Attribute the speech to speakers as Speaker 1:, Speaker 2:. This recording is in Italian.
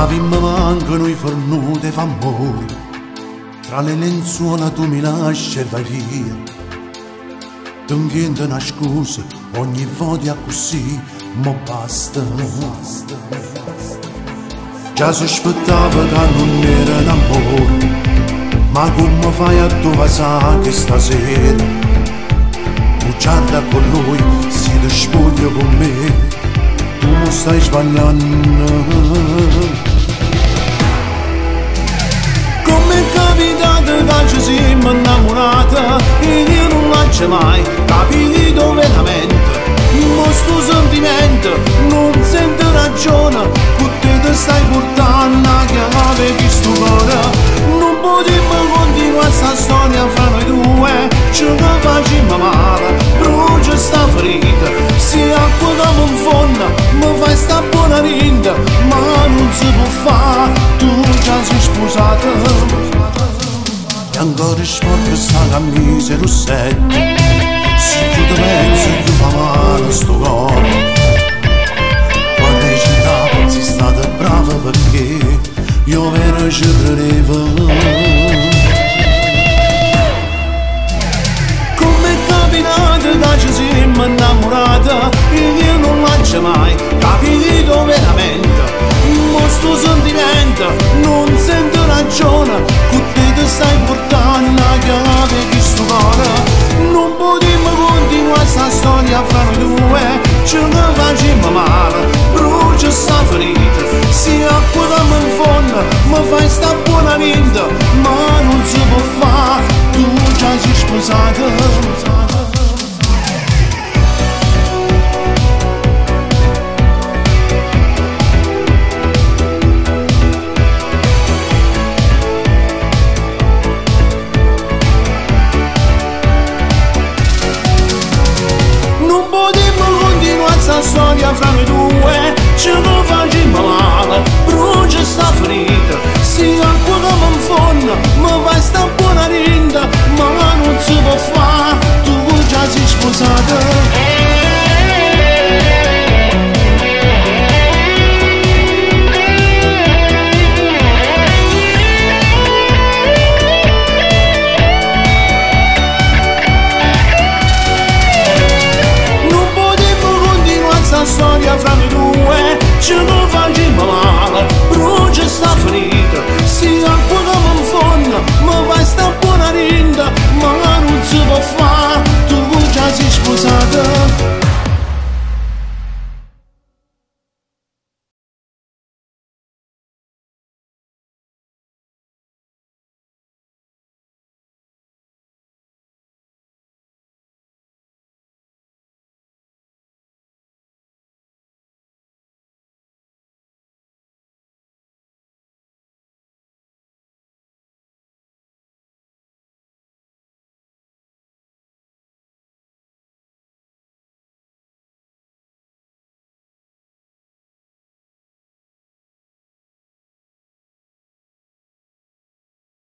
Speaker 1: La vi mi mancano i fornute f'amore, tra le lenzuola tu mi lasci e vai via. Ti invento una scusa ogni volta così, ma basta. Già sospettavo che non era un amore, ma come fai a trovare che stasera bugiarda con lui, si ti spoglia con me, tu mi stai sbagliando. Come è capitato che ci siamo innamorati e io non l'ho mai capito veramente, ma sto sentimento non sento ragione, con te stai portando a chiave che sto cuore. Non potremmo continuare sta storia fra noi due, ce ne facciamo male, brucia sta ferita, se acqua che mi infonda, mi fai sta buona vinta, ma non si può fare, tu già sei sposata. E ancora sporca sta camisa rossetta, si chiude mezzo e ti fa male sto cuore. Quando hai citato sei stata brava perché io vero ci credevo. Come è capitato che ci siamo innamorati e io non l'ho mai capito veramente, ma sto sentimento non sento ragione, con te stai portando a chiave di sto cuore. Non potremmo continuare sta storia fra noi due, ce ne facciamo male, brucia sta ferita, se acqua che mi infonda, mi fai sta buona vinta, ma non si può fare, tu già sei sposata. Sta storia fra noi due, ce ne facciamo male, brucia sta ferita, se acqua che mi infonda, mi fai sta buona vinta, ma non si può fare, tu già sei sposata.